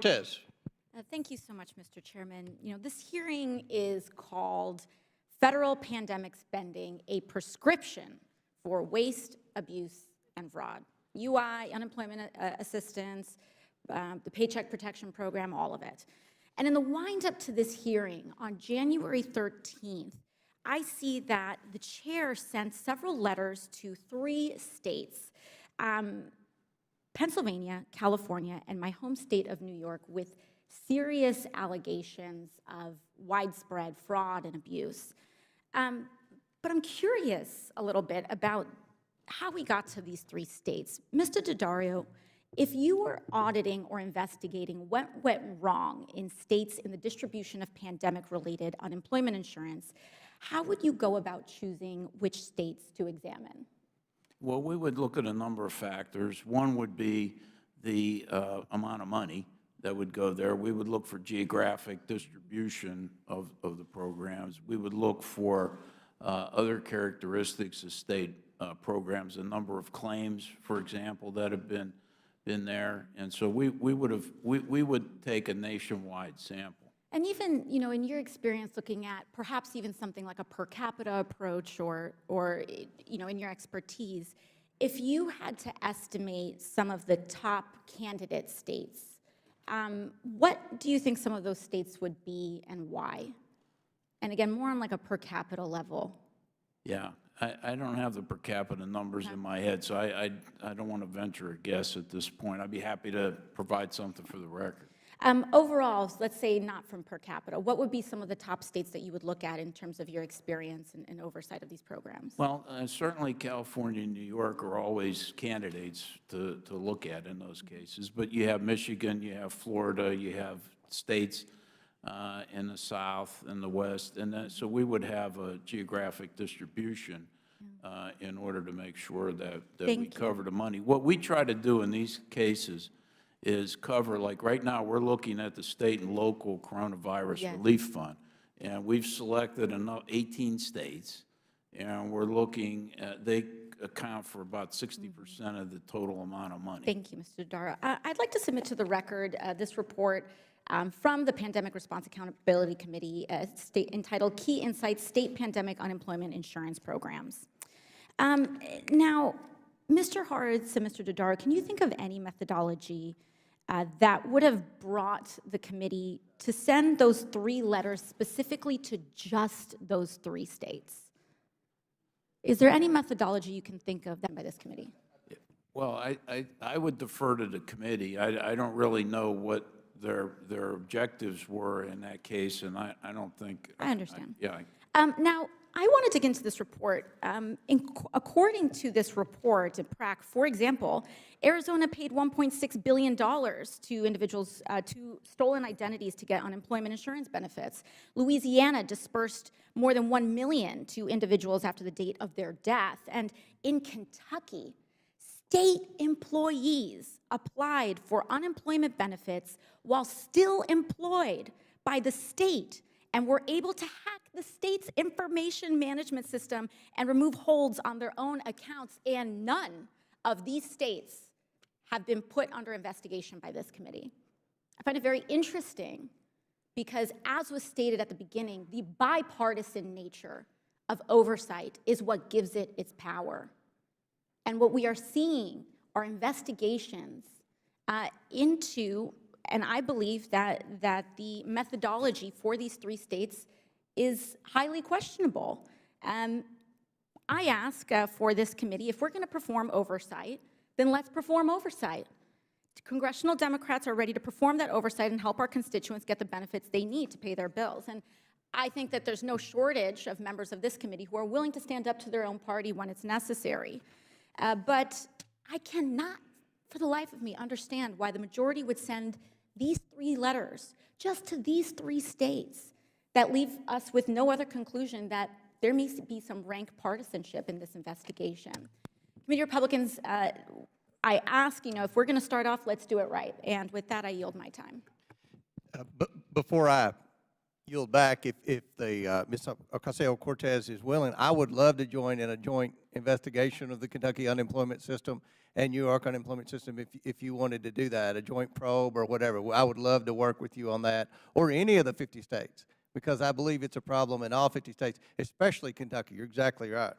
Cortez. Thank you so much, Mr. Chairman. This hearing is called Federal Pandemic Spending, a Prescription for Waste, Abuse, and Fraud. UI, unemployment assistance, the Paycheck Protection Program, all of it. And in the wind-up to this hearing on January 13th, I see that the chair sent several letters to 3 states, Pennsylvania, California, and my home state of New York, with serious allegations of widespread fraud and abuse. But I'm curious a little bit about how we got to these 3 states. Mr. Dodaro, if you were auditing or investigating what went wrong in states in the distribution of pandemic-related unemployment insurance, how would you go about choosing which states to examine? Well, we would look at a number of factors. One would be the amount of money that would go there. We would look for geographic distribution of the programs. We would look for other characteristics of state programs, a number of claims, for example, that have been there. And so we would take a nationwide sample. And even, in your experience looking at perhaps even something like a per capita approach or in your expertise, if you had to estimate some of the top candidate states, what do you think some of those states would be and why? And again, more on like a per capita level. Yeah, I don't have the per capita numbers in my head, so I don't want to venture a guess at this point. I'd be happy to provide something for the record. Overall, let's say not from per capita, what would be some of the top states that you would look at in terms of your experience and oversight of these programs? Well, certainly California and New York are always candidates to look at in those cases. But you have Michigan, you have Florida, you have states in the South and the West. And so we would have a geographic distribution in order to make sure that we cover the money. What we try to do in these cases is cover, like right now, we're looking at the state and local coronavirus relief fund. And we've selected 18 states, and we're looking at, they account for about 60% of the total amount of money. Thank you, Mr. Dodaro. I'd like to submit to the record this report from the Pandemic Response Accountability Committee entitled Key Insights State Pandemic Unemployment Insurance Programs. Now, Mr. Horace and Mr. Dodaro, can you think of any methodology that would have brought the committee to send those 3 letters specifically to just those 3 states? Is there any methodology you can think of done by this committee? Well, I would defer to the committee. I don't really know what their objectives were in that case, and I don't think. I understand. Now, I want to dig into this report. According to this report in PRAC, for example, Arizona paid $1.6 billion to individuals to stolen identities to get unemployment insurance benefits. Louisiana dispersed more than $1 million to individuals after the date of their death. And in Kentucky, state employees applied for unemployment benefits while still employed by the state and were able to hack the state's information management system and remove holds on their own accounts, and none of these states have been put under investigation by this committee. I find it very interesting because, as was stated at the beginning, the bipartisan nature of oversight is what gives it its power. And what we are seeing are investigations into, and I believe that the methodology for these 3 states is highly questionable. I ask for this committee, if we're going to perform oversight, then let's perform oversight. Congressional Democrats are ready to perform that oversight and help our constituents get the benefits they need to pay their bills. And I think that there's no shortage of members of this committee who are willing to stand up to their own party when it's necessary. But I cannot, for the life of me, understand why the majority would send these 3 letters just to these 3 states that leave us with no other conclusion that there needs to be some rank partisanship in this investigation. Committee Republicans, I ask, if we're going to start off, let's do it right. And with that, I yield my time. Before I yield back, if the Ms. Ocasio-Cortez is willing, I would love to join in a joint investigation of the Kentucky unemployment system and New York unemployment system if you wanted to do that, a joint probe or whatever. I would love to work with you on that, or any of the 50 states, because I believe it's a problem in all 50 states, especially Kentucky. You're exactly right.